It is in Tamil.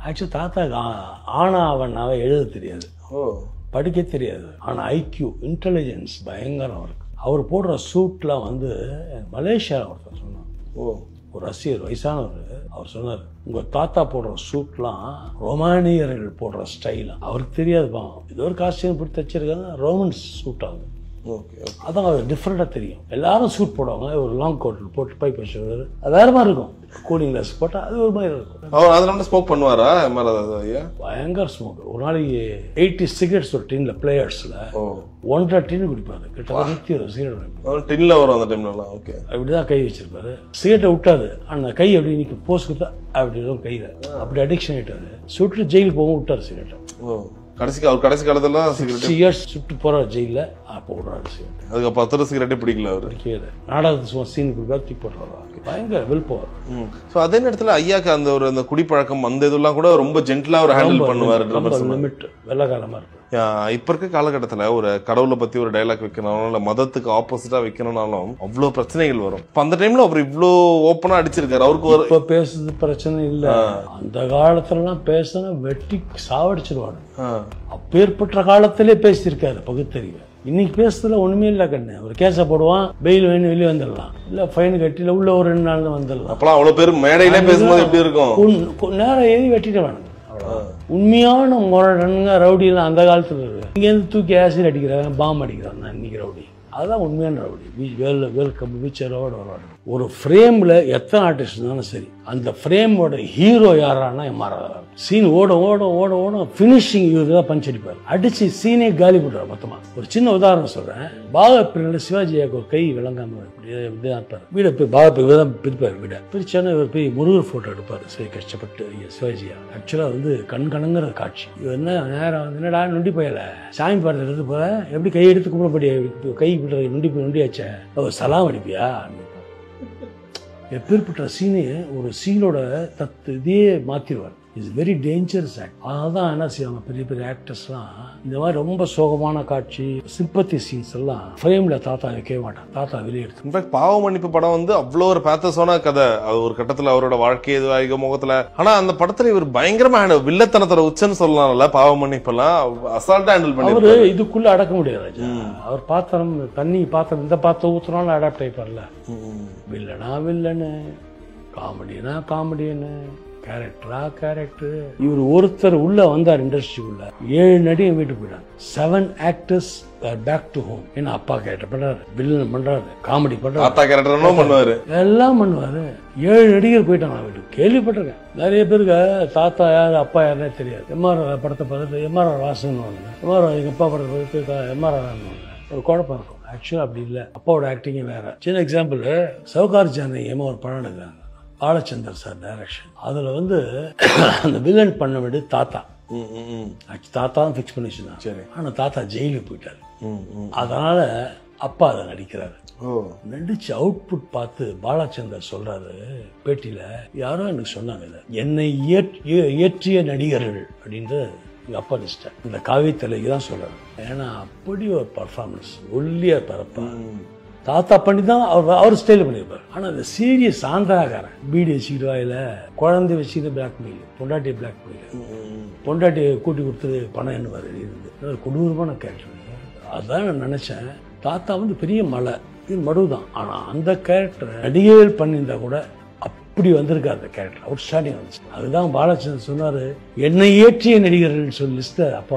ஆக்சுவலி தாத்தாக்கு ஆனா அவனாவே எழுத தெரியாது, படிக்க தெரியாது. ஆனால் ஐக்யூ இன்டெலிஜென்ஸ் பயங்கரம் இருக்கு. அவர் போடுற சூட்லாம் வந்து மலேசியாவில் ஒருத்தர் சொன்னார், ஒரு ரசிகர் வயசானவர், அவர் சொன்னார், உங்கள் தாத்தா போடுற சூட்லாம் ரொமானியர்கள் போடுற ஸ்டைலாம் அவருக்கு தெரியாதுப்பா, ஏதோ ஒரு காஸ்டியூம் போட்டு தச்சிருக்காங்க, ரோமன் சூட் ஆகுது. அதான் அது டிஃப்ரெண்டாக தெரியும். எல்லாரும் சூட் போடுவாங்க, ஒரு லாங் கோட் போட்டு பைப் வச்சுருவாரு, அது வேற மாதிரி இருக்கும். கூலிங் கிளாஸ் போட்டால் அது ஒரு மாதிரி இருக்கும். அவர் அதனால ஸ்மோக் பண்ணுவாரா? பயங்கர ஸ்மோக். ஒரு நாளைக்கு 80 சிகரெட்ஸ் ஒரு டின்ல பிளேயர்ஸில் 1.5 டின்னு குடிப்பாரு. கிட்டத்தட்ட 100 சிகரெட் டின்ல வரும் அந்த டைம்ல. ஓகே, அப்படிதான் கை வச்சிருப்பாரு. சிகரெட்டை விட்டாது, அந்த கை அப்படி இன்னைக்கு போஸ் கொடுத்தா அப்படி கையில் அப்படி அடிக்ஷன் ஆகிட்டாரு. சுட்டு ஜெயிலுக்கு போகவும் விட்டாரு சிகரெட்டை. கடைசி காலத்துல இயர்ஸ் சுட்டு போறாரு ஜெயில. அப்போ விடுறாரு சிகரெட். அதுக்கப்புறம் 10 சிகரெட்டே பிடிக்கல அவரு. நாடகத்தை சும்மா சீன் கொடுத்தா தூக்கி போடுறாரு. பயங்கர வில் போவார். ஸோ அதே நேரத்தில் ஐயாக்கு அந்த குடிப்பழக்கம் அந்த இதெல்லாம் கூட ரொம்ப ஜென்டலா ஒரு ஹேண்டில் பண்ணுவார். லிமிட் வெள்ளக்காலமா இருக்கு. இப்ப இருக்க காலகட்டத்தில் ஒரு கடவுளை பத்தி ஒரு டைலாக் வைக்கணும், இல்ல மதத்துக்கு ஆப்போசிட்டா வைக்கணும்னாலும் அவ்வளவு பிரச்சனைகள் வரும். அந்த டைம்ல அவர் இவ்வளோ ஓப்பனா அடிச்சிருக்காரு. அவருக்கு இப்ப பேசுறது பிரச்சனை இல்ல, அந்த காலத்துலலாம் பேசினா வெட்டி சாவடிச்சிருவாங்க. அப்பேற்பட்ட காலத்திலே பேசியிருக்காரு பகுத்தறிவு. இன்னைக்கு பேசுறதுல ஒண்ணுமே இல்ல கண்ணு. ஒரு கேஸ போடுவான், பெயில் வேணும், வெளியே வந்துடலாம், இல்ல ஃபைன் கட்டில உள்ள ஒரு 2 நாள் வந்துடலாம். அப்பெல்லாம் அவ்வளவு பேர் மேடையில பேசும்போது எப்படி இருக்கும்? நேரம் எழுதி வெட்டிட்டு வேணுங்க. உண்மையான முரடனுங்க ரவுடி எல்லாம் அந்த காலத்துல இருக்கு. இங்க இருந்து தூக்கி ஆசிட் அடிக்கிறாங்க, பாம்பு அடிக்கிறாங்க. இன்னைக்கு ரவுடி அதுதான் உண்மையான ரவுடி. வெல்கம் பீச்சரோட வராது. ஒரு ஃப்ரேம்ல எத்தனை ஆர்டிஸ்ட் இருந்தாலும் சரி, அந்த ஃப்ரேமோட ஹீரோ யாரானா மாறாது. சீன் ஓட ஓட ஓட ஓட பினிஷிங் இவரு தான் பஞ்ச் அடிப்பார். அடிச்சு சீனே காலி பண்றாரு மொத்தமா. ஒரு சின்ன உதாரணம் சொல்றேன். பாகப்பிரிவுல சிவாஜியாக்கு ஒரு கை விளங்காம இருப்பார். வீடை போய் பாகப்பிரிவு தான் பிரிப்பார். வீடை பிரிச்சானே இவர் போய் முருகர் போட்டோ எடுப்பாரு. சரி கஷ்டப்பட்டு சிவாஜியா. ஆக்சுவலா வந்து கண்கணங்கிற காட்சி. இவர் என்ன நேரம் என்னடா நொண்டி போயல சாமி பாடத்தை எடுத்து போற, எப்படி கை எடுத்து கும்பிடப்படியா, கை நொண்டியாச்ச சலாம் அடிப்பியா? எப்பேற்பட்ட சீனே ஒரு சீனோட இதே மாத்திடுவார். It's very dangerous act. அதான் என்ன செய்வாங்க பெரிய பெரிய ஆக்டர்ஸ்லாம், இந்த மாதிரி ரொம்ப சோகமான காட்சி, சிம்பத்தி சீன்ஸ் எல்லாம் ஃப்ரேம்ல தாத்தா வைக்கவே மாட்டான். தாத்தா வெளியே எடுத்து. இன்ஃபேக்ட் பாவ மன்னிப்பு படம் வந்து அவ்வளோ ஒரு பேத்தஸான கதை. அது ஒரு கட்டத்துல அவரோட வாழ்க்கை இதுவாக முகத்துல. ஆனா அந்த படத்துல இவர் பயங்கரமா வில்லத்தனத்தோட உச்சன்னு சொல்லலாம்ல. பாவ மன்னிப்பு எல்லாம் அசால்ட்டா ஹேண்டில் பண்ணி அவரு இதுக்குள்ள அடக்க முடியாது. அவர் பாத்திரம் தண்ணி பாத்திரம் இந்த பாத்திரம் ஊத்துனாலும் அடாப்ட் ஆயிப்பார்ல. வில்லனா வில்லனு, காமெடினா காமெடியனு, கேரக்டரா கேரக்டர். இவர் ஒருத்தர் உள்ள வந்தார் இண்டஸ்ட்ரிக்குள்ள, 7 நடிகை வீட்டுக்கு போயிட்டாங்க. 7 actors are back to home. ஏன்னா அப்பா கேரக்டர் பண்றாரு, வில்லன் பண்றாரு, காமெடி பண்றாரு, எல்லாம் பண்ணுவாரு. 7 நடிகர் போயிட்டாங்க வீட்டுக்கு. கேள்விப்பட்டிருக்கேன் நிறைய பேருக்கு தாத்தா யாரு அப்பா யாருன்னே தெரியாது. எம்ஆர் படத்தை பார்த்துட்டு எம்ஆர் வாசன், எம்ஆர் எங்க அப்பா படத்தை பார்த்து எம்ஆர் ஒரு குழப்பம் இருக்கும். ஆக்சுவலா அப்படி இல்லை. அப்பாவோட ஆக்டிங்கே வேற. சின்ன எக்ஸாம்பிள், சவுகார் ஜானகியமா ஒரு படம் எடுக்கிறாங்க, பாலச்சந்தர் சார் டைரக்ஷன். அதுல வந்து அந்த வில்லன் பண்ண வேண்டியது தாத்தா. தாத்தா தான் பிக்ஸ் பண்ணி வச்சுதான். சரி. ஆனா தாத்தா ஜெயிலுக்கு போயிட்டாரு. அதனால அப்பா அதை நடிக்கிறாரு. நடிச்சு அவுட்புட் பார்த்து பாலச்சந்தர் சொல்றாரு பேட்டியில, யாரோ எனக்கு சொன்னாங்க, என்னை இயற்றிய நடிகர்கள் அப்படின்ற அப்பா லிஸ்ட் இந்த காவியத்தலைக்கு தான் சொல்றாரு. ஏன்னா அப்படி ஒரு பர்ஃபார்மன்ஸ் ஒல்லியா பரப்பா தாத்தா பண்ணி தான் அவர் ஸ்டைல் பண்ணியிருப்பார். ஆனால் அந்த சீரியஸ் ஆந்திராக்காரன் பீடி வச்சுக்கிட்டு வாயில குழந்தை வச்சுக்கிட்டு பிளாக்மெயில், பொண்டாட்டியை பிளாக்மெயில், பொண்டாட்டியை கூட்டி கொடுத்துட்டு பணம் என்னவார் இருந்து கொடூரமான கேரக்டர். அதுதான் நான் நினச்சேன். தாத்தா வந்து பெரிய மலை, இது மடுவுதான். ஆனால் அந்த கேரக்டர் நடிகைகள் பண்ணியிருந்தா கூட அப்படி வந்திருக்காரு. அந்த கேரக்டர் அவுட் ஸ்டாண்டிங் வந்துச்சு. அதுதான் பாலச்சந்திரன் சொன்னார், என்னை ஏற்றிய நடிகர்கள் சொல்லி லிஸ்ட்டை அப்பா